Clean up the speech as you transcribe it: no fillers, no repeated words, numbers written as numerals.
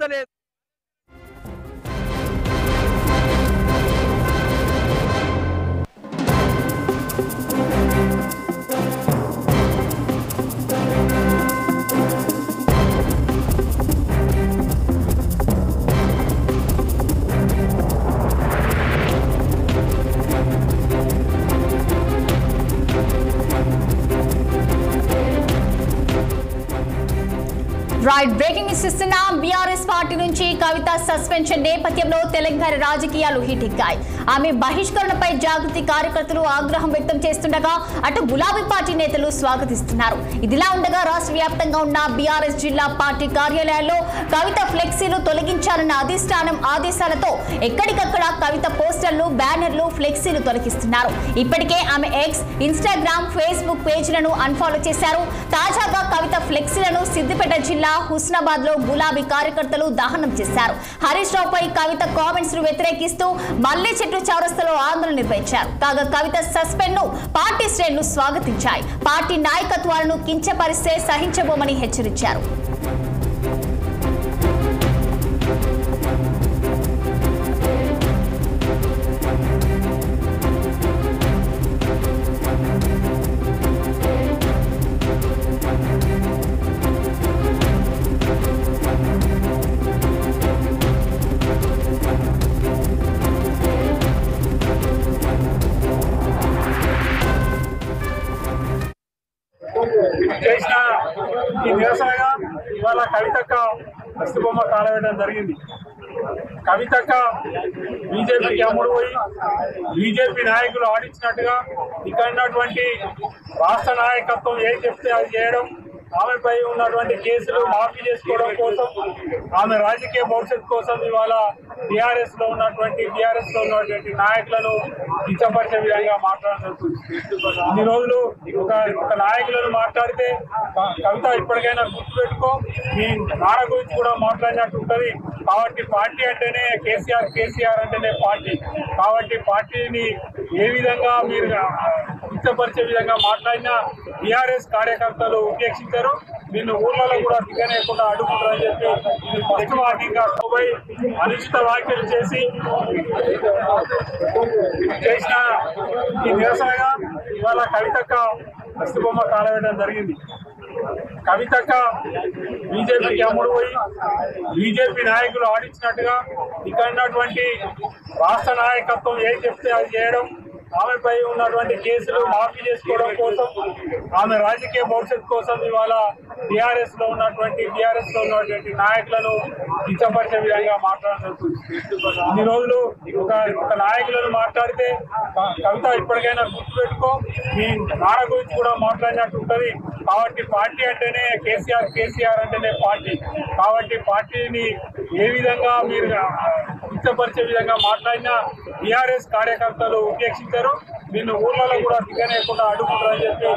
వస్తలేదు. Right breaking news ఇస్తున్నాం. BRS party నుంచి కవిత సస్పెన్షన్ నేపథ్యంలో తెలంగాణ రాజకీయాలు హీట్ ఎక్కాయి. ఆమె బహిష్కరణపై జాగృతి కార్యకర్తలు ఆగ్రహం వ్యక్తం చేస్తుండగా అటు గులాబీ పార్టీ నేతలు స్వాగతిస్తున్నారు. ఇదిలా ఉండగా రాష్ట్ర వ్యాప్తంగా ఉన్న బీఆర్ఎస్ జిల్లా పార్టీ కార్యాలయాల్లో కవిత ఫ్లెక్సీలు తొలగించాలన్న అధిష్టానం ఆదేశాలతో ఎక్కడికక్కడ కవిత పోస్టర్లు, బ్యానర్లు, ఫ్లెక్సీలు తొలగిస్తున్నారు. ఇప్పటికే ఆమె ఎక్స్, ఇన్స్టాగ్రామ్, ఫేస్బుక్ పేజీలను అన్ఫాలో చేశారు. తాజాగా కవిత ఫ్లెక్సీలను సిద్దిపేట జిల్లా హుస్నాబాద్ లో గులాబీ కార్యకర్తలు దహనం చేశారు. హరీష్ రావుపై కవిత కామెంట్స్ ను వ్యతిరేకిస్తూ మల్లె చెట్టు చౌరస్తాలో ఆందోళన నిర్వహించారు. కాగా కవిత సస్పెండ్ ను పార్టీ శ్రేణులు స్వాగతించాయి. పార్టీ నాయకత్వాలను కించపరిస్తే సహించబోమని హెచ్చరించారు. చేసిన ఈ నిరసనగా ఇవాళ కవితక్క దస్తబొమ్మ కాలవేయడం జరిగింది. కవితక్క బీజేపీకి అమ్ముడు పోయి బీజేపీ నాయకులు ఆడించినట్టుగా ఇక్కడ ఉన్నటువంటి రాష్ట్ర నాయకత్వం ఏం చెప్తే అది చేయడం, ఆమెపై ఉన్నటువంటి కేసులు మాఫీ చేసుకోవడం కోసం, ఆమె రాజకీయ భవిష్యత్తు కోసం ఇవాళ బీఆర్ఎస్ లో ఉన్నటువంటి నాయకులను కించపరిచే విధంగా మాట్లాడుతుంది. ఇన్ని రోజులు ఒక నాయకులను మాట్లాడితే కవిత ఇప్పటికైనా గుర్తుపెట్టుకో, మీ నాన్న గురించి కూడా మాట్లాడినట్టు ఉంటుంది. కాబట్టి పార్టీ అంటేనే కేసీఆర్ అంటేనే పార్టీ. కాబట్టి పార్టీని ఏ విధంగా మీరు కించపరిచే విధంగా మాట్లాడినా బీఆర్ఎస్ కార్యకర్తలు ఉపేక్షించారు. నిన్ను ఊర్లలో కూడా దిగనేయకుండా అడ్డుకుంటారని చెప్పి ఇది ఫస్ట్ వార్నింగ్గా పోయి అనుచిత వ్యాఖ్యలు చేసిన ఈ నిరసనగా ఇవాళ కవితక్క దస్తబొమ్మ కాలవేయడం జరిగింది. కవితక్క బీజేపీకి అమ్ముడు పోయి బీజేపీ నాయకులు ఆడించినట్టుగా ఇక్కడ ఉన్నటువంటి రాష్ట్ర నాయకత్వం ఏం చెప్తే అది చేయడం, ఆమెపై ఉన్నటువంటి కేసులు మాఫీ చేసుకోవడం కోసం, ఆమె రాజకీయ భవిష్యత్తు కోసం ఇవాళ బీఆర్ఎస్ లో ఉన్నటువంటి నాయకులను కించపరిచే విధంగా మాట్లాడుతుంది. ఇన్ని రోజులు ఒక నాయకులను మాట్లాడితే కవిత ఇప్పటికైనా గుర్తుపెట్టుకో, మీ నాన్న గురించి కూడా మాట్లాడినట్టు ఉంటుంది. కాబట్టి పార్టీ అంటేనే కేసీఆర్ అంటేనే పార్టీ. కాబట్టి పార్టీని ఏ విధంగా మీరు కించపరిచే విధంగా మాట్లాడినా బీఆర్ఎస్ కార్యకర్తలు ఉపేక్షించారు. నిన్ను ఊర్లలో కూడా దిగనేయకుండా అడ్డుకుంటారని చెప్పి